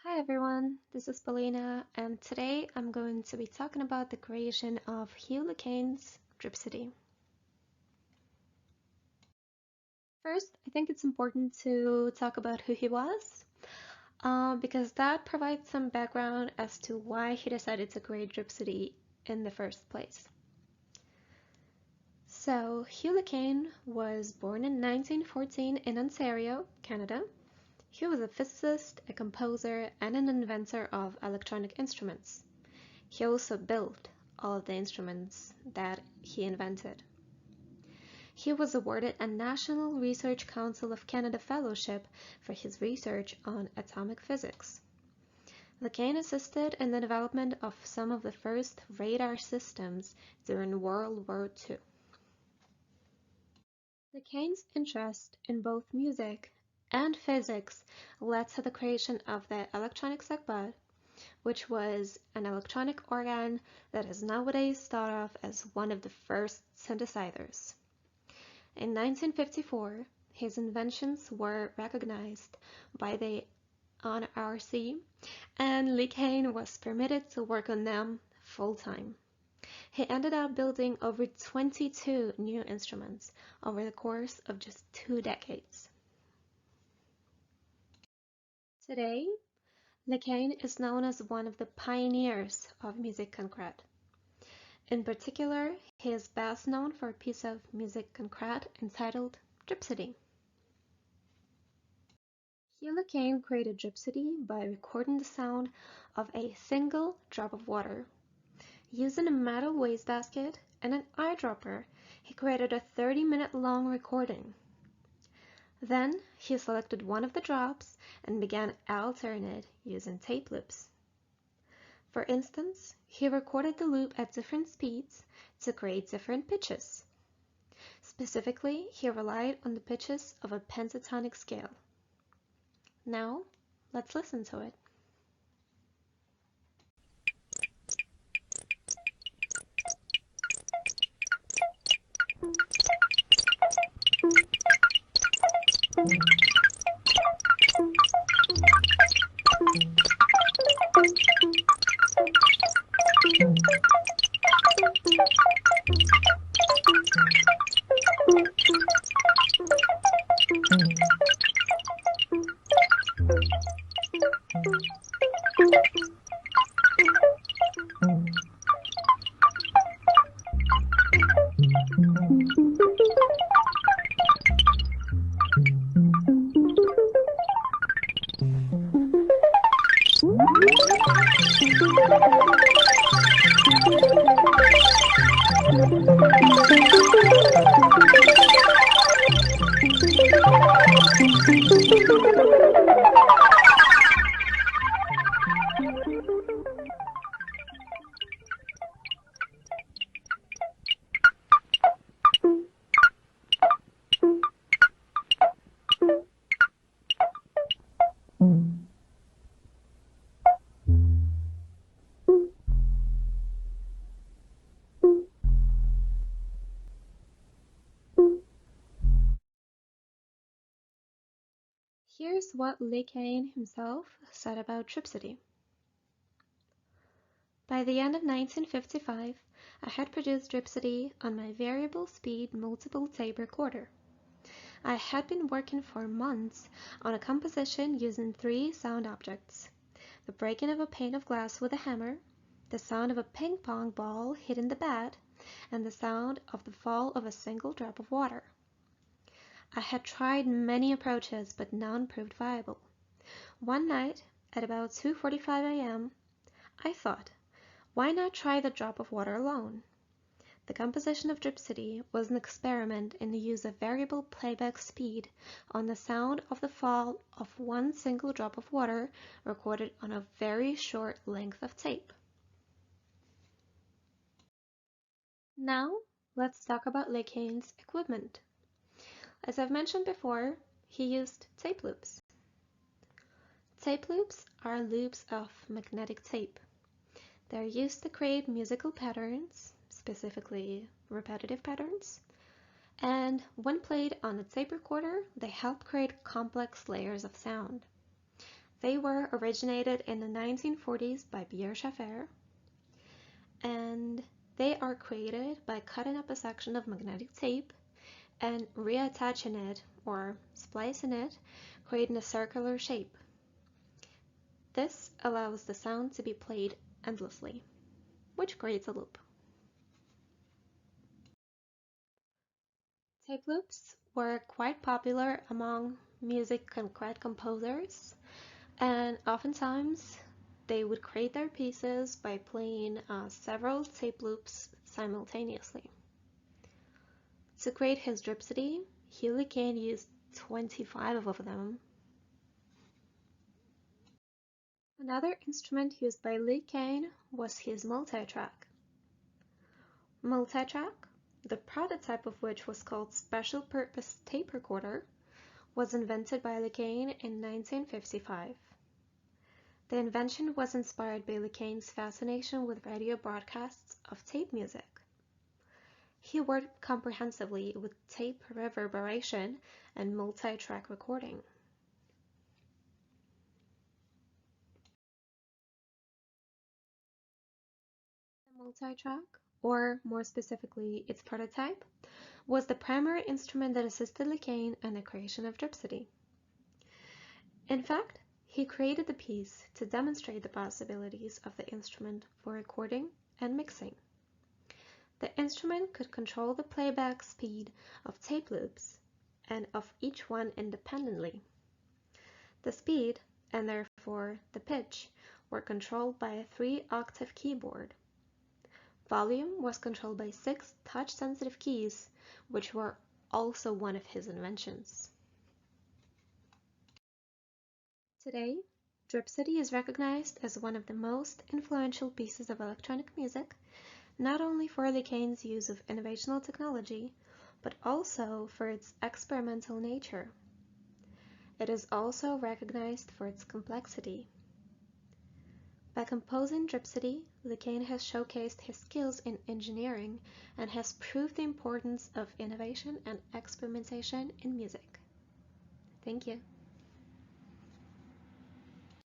Hi everyone, this is Paulina, and today I'm going to be talking about the creation of Hugh LeCain's Dripsody. First, I think it's important to talk about who he was, because that provides some background as to why he decided to create Dripsody in the first place. So, Hugh LeCain was born in 1914 in Ontario, Canada. He was a physicist, a composer, and an inventor of electronic instruments. He also built all of the instruments that he invented. He was awarded a National Research Council of Canada Fellowship for his research on atomic physics. LeCain assisted in the development of some of the first radar systems during World War II. LeCain's interest in both music and physics led to the creation of the electronic sackbut, which was an electronic organ that is nowadays thought of as one of the first synthesizers. In 1954, his inventions were recognized by the NRC, and LeCain was permitted to work on them full-time. He ended up building over 22 new instruments over the course of just 2 decades. Today, LeCain is known as one of the pioneers of musique concrète. In particular, he is best known for a piece of musique concrète entitled Dripsody. Hugh LeCain created Dripsody by recording the sound of a single drop of water. Using a metal wastebasket and an eyedropper, he created a 30-minute long recording. Then he selected one of the drops and began altering it using tape loops. For instance, he recorded the loop at different speeds to create different pitches. Specifically, he relied on the pitches of a pentatonic scale. Now, let's listen to it. Here's what LeCain himself said about Dripsody. By the end of 1955, I had produced Dripsody on my variable speed multiple tape recorder. I had been working for months on a composition using 3 sound objects: the breaking of a pane of glass with a hammer, the sound of a ping pong ball hitting the bat, and the sound of the fall of a single drop of water. I had tried many approaches, but none proved viable. One night, at about 2:45 a.m., I thought, why not try the drop of water alone? The composition of Dripsody was an experiment in the use of variable playback speed on the sound of the fall of one single drop of water recorded on a very short length of tape. Now, let's talk about LeCain's equipment. As I've mentioned before, he used tape loops. Tape loops are loops of magnetic tape. They're used to create musical patterns, specifically repetitive patterns, and when played on a tape recorder, they help create complex layers of sound. They were originated in the 1940s by Pierre Schaeffer, and they are created by cutting up a section of magnetic tape and reattaching it or splicing it, creating a circular shape. This allows the sound to be played endlessly, which creates a loop. Tape loops were quite popular among music concrete composers, and oftentimes they would create their pieces by playing several tape loops simultaneously. To create his Dripsody, Hugh Kane used 25 of them. Another instrument used by Lee Kane was his multitrack. Multitrack, the prototype of which was called Special Purpose Tape Recorder, was invented by Lee Kane in 1955. The invention was inspired by Lee Kane's fascination with radio broadcasts of tape music. He worked comprehensively with tape reverberation and multi-track recording. The multi-track, or more specifically its prototype, was the primary instrument that assisted Lee Kane in the creation of Dripsody. In fact, he created the piece to demonstrate the possibilities of the instrument for recording and mixing. The instrument could control the playback speed of tape loops and of each one independently. The speed, and therefore the pitch, were controlled by a 3-octave keyboard. Volume was controlled by 6 touch-sensitive keys, which were also one of his inventions. Today, Dripsody is recognized as one of the most influential pieces of electronic music, not only for Lee Kane's use of innovational technology, but also for its experimental nature. It is also recognized for its complexity. By composing Dripsody, Lee Kane has showcased his skills in engineering and has proved the importance of innovation and experimentation in music. Thank you.